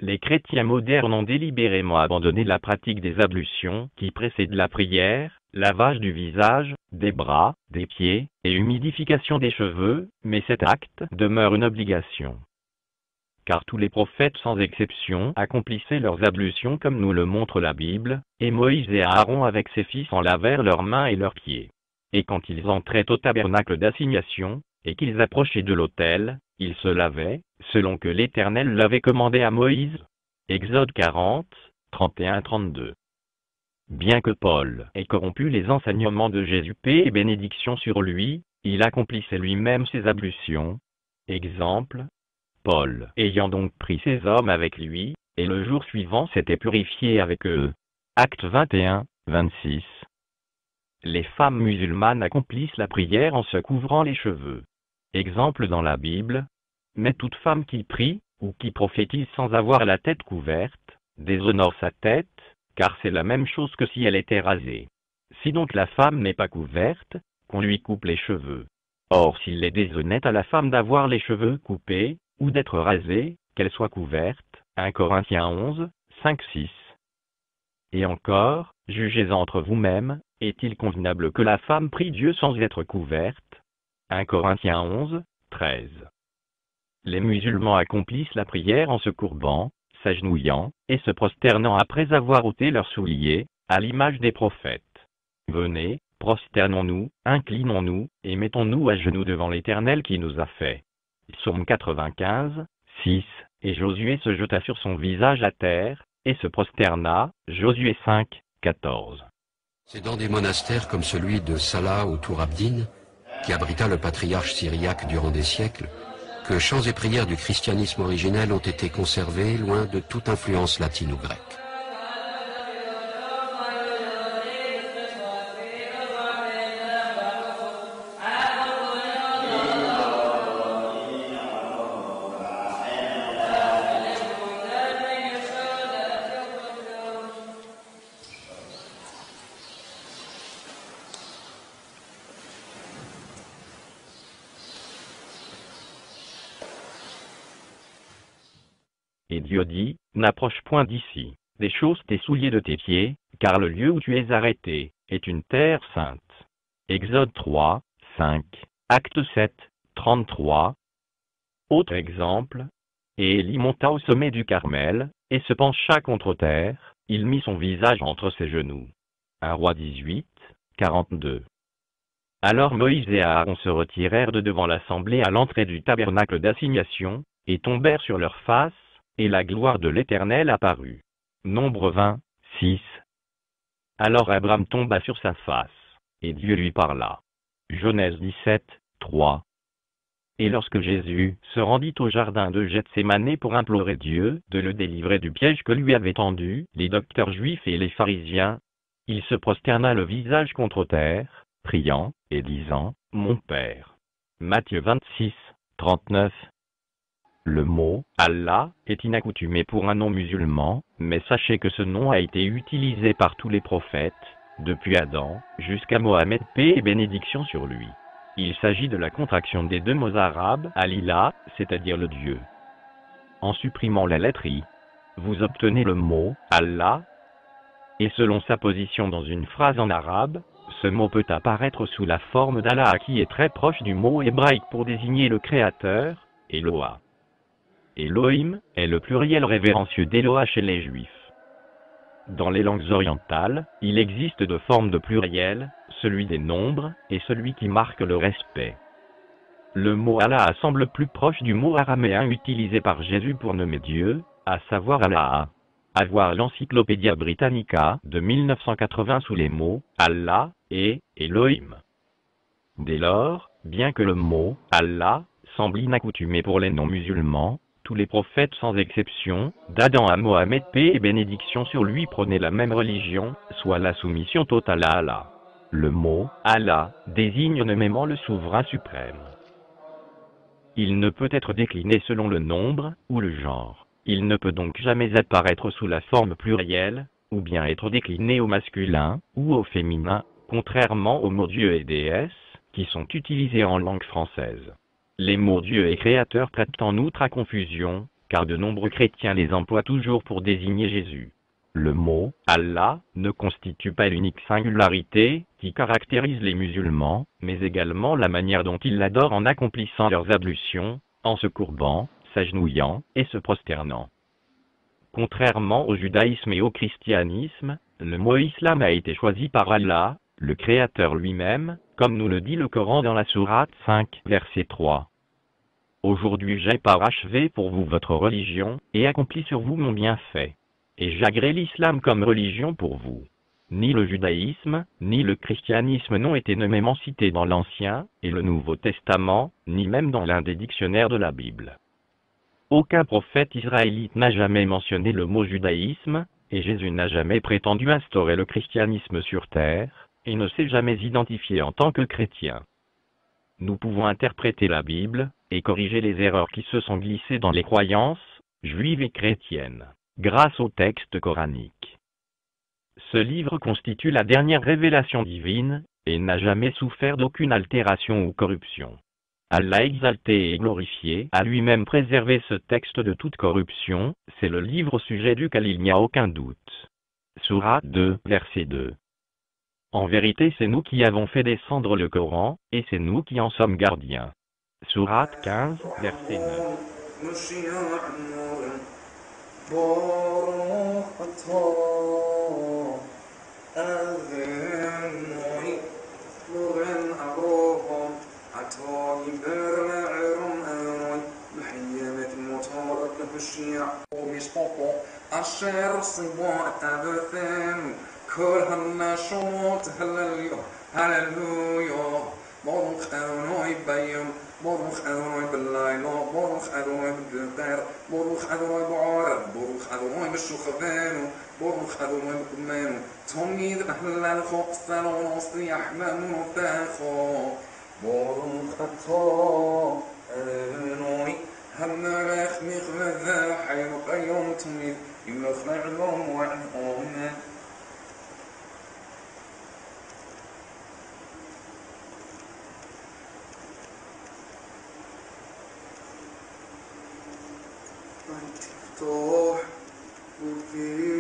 les chrétiens modernes ont délibérément abandonné la pratique des ablutions qui précèdent la prière, lavage du visage, des bras, des pieds, et humidification des cheveux, mais cet acte demeure une obligation. Car tous les prophètes sans exception accomplissaient leurs ablutions comme nous le montre la Bible, et Moïse et Aaron avec ses fils en lavèrent leurs mains et leurs pieds. Et quand ils entraient au tabernacle d'assignation, et qu'ils approchaient de l'autel, ils se lavaient, selon que l'Éternel l'avait commandé à Moïse. Exode 40, 31-32. Bien que Paul ait corrompu les enseignements de Jésus, paix et bénédiction sur lui, il accomplissait lui-même ses ablutions. Exemple, Paul ayant donc pris ces hommes avec lui, et le jour suivant s'était purifié avec eux. Actes 21, 26. Les femmes musulmanes accomplissent la prière en se couvrant les cheveux. Exemple dans la Bible. Mais toute femme qui prie, ou qui prophétise sans avoir la tête couverte, déshonore sa tête, car c'est la même chose que si elle était rasée. Si donc la femme n'est pas couverte, qu'on lui coupe les cheveux. Or s'il est déshonnête à la femme d'avoir les cheveux coupés, ou d'être rasée, qu'elle soit couverte. 1 Corinthiens 11, 5-6. Et encore, jugez entre vous-mêmes, est-il convenable que la femme prie Dieu sans être couverte? 1 Corinthiens 11, 13. Les musulmans accomplissent la prière en se courbant, s'agenouillant, et se prosternant après avoir ôté leurs souliers, à l'image des prophètes. Venez, prosternons-nous, inclinons-nous, et mettons-nous à genoux devant l'Éternel qui nous a fait. Psaume 95, 6, et Josué se jeta sur son visage à terre, et se prosterna, Josué 5, 14. C'est dans des monastères comme celui de Salah ou Tour Abdin, qui abrita le patriarche syriaque durant des siècles, que chants et prières du christianisme originel ont été conservés loin de toute influence latine ou grecque. Et Dieu dit, n'approche point d'ici, déchausse tes souliers de tes pieds, car le lieu où tu es arrêté est une terre sainte. Exode 3, 5, Acte 7, 33. Autre exemple. Et Élie monta au sommet du Carmel, et se pencha contre terre, il mit son visage entre ses genoux. 1 Roi 18, 42. Alors Moïse et Aaron se retirèrent de devant l'assemblée à l'entrée du tabernacle d'assignation, et tombèrent sur leurs faces, et la gloire de l'Éternel apparut. Nombre 20, 6. Alors Abraham tomba sur sa face, et Dieu lui parla. Genèse 17, 3. Et lorsque Jésus se rendit au jardin de Gethsémanée pour implorer Dieu de le délivrer du piège que lui avaient tendu les docteurs juifs et les pharisiens, il se prosterna le visage contre terre, priant, et disant, « Mon Père. » Matthieu 26, 39. Le mot « Allah » est inaccoutumé pour un nom musulman, mais sachez que ce nom a été utilisé par tous les prophètes, depuis Adam, jusqu'à Mohammed, paix et bénédiction sur lui. Il s'agit de la contraction des deux mots arabes « Al-Ilah », c'est-à-dire le Dieu. En supprimant la lettre I, vous obtenez le mot « Allah », et selon sa position dans une phrase en arabe, ce mot peut apparaître sous la forme d'Allah qui est très proche du mot hébraïque pour désigner le Créateur, Eloah. Elohim est le pluriel révérencieux d'Eloah chez les Juifs. Dans les langues orientales, il existe deux formes de pluriel, celui des nombres et celui qui marque le respect. Le mot Allah semble plus proche du mot araméen utilisé par Jésus pour nommer Dieu, à savoir Allah. À voir l'Encyclopédia Britannica de 1980 sous les mots Allah et Elohim. Dès lors, bien que le mot Allah semble inaccoutumé pour les non-musulmans, tous les prophètes sans exception, d'Adam à Mohammed, paix et bénédiction sur lui, prônaient la même religion, soit la soumission totale à Allah. Le mot Allah désigne nommément le souverain suprême. Il ne peut être décliné selon le nombre ou le genre. Il ne peut donc jamais apparaître sous la forme plurielle, ou bien être décliné au masculin ou au féminin, contrairement aux mots Dieu et déesse, qui sont utilisés en langue française. Les mots Dieu et Créateur prêtent en outre à confusion, car de nombreux chrétiens les emploient toujours pour désigner Jésus. Le mot « Allah » ne constitue pas l'unique singularité qui caractérise les musulmans, mais également la manière dont ils l'adorent en accomplissant leurs ablutions, en se courbant, s'agenouillant et se prosternant. Contrairement au judaïsme et au christianisme, le mot islam a été choisi par Allah, le Créateur lui-même, comme nous le dit le Coran dans la sourate 5, verset 3. Aujourd'hui j'ai parachevé pour vous votre religion, et accompli sur vous mon bienfait. Et j'agrée l'islam comme religion pour vous. Ni le judaïsme, ni le christianisme n'ont été nommément cités dans l'Ancien et le Nouveau Testament, ni même dans l'un des dictionnaires de la Bible. Aucun prophète israélite n'a jamais mentionné le mot judaïsme, et Jésus n'a jamais prétendu instaurer le christianisme sur terre, et ne s'est jamais identifié en tant que chrétien. Nous pouvons interpréter la Bible, et corriger les erreurs qui se sont glissées dans les croyances, juives et chrétiennes, grâce au texte coranique. Ce livre constitue la dernière révélation divine, et n'a jamais souffert d'aucune altération ou corruption. Allah exalté et glorifié a lui-même préservé ce texte de toute corruption, c'est le livre au sujet duquel il n'y a aucun doute. Sourate 2, verset 2. En vérité c'est nous qui avons fait descendre le Coran, et c'est nous qui en sommes gardiens. Sourate 15, verset بروخ أذنوي باللايلو بروخ أذنوي بالدار بروخ أذنوي بعارض بروخ أذنوي بالشخبانو بروخ أذنوي بالكمانو تومي ذبحل الخوق سالون وصي أحمام وفاخو بروخ أطو أذنوي هم راخ مغذا حيو قيوم تميد يمخلع لهم وعنهم مفتوح وفي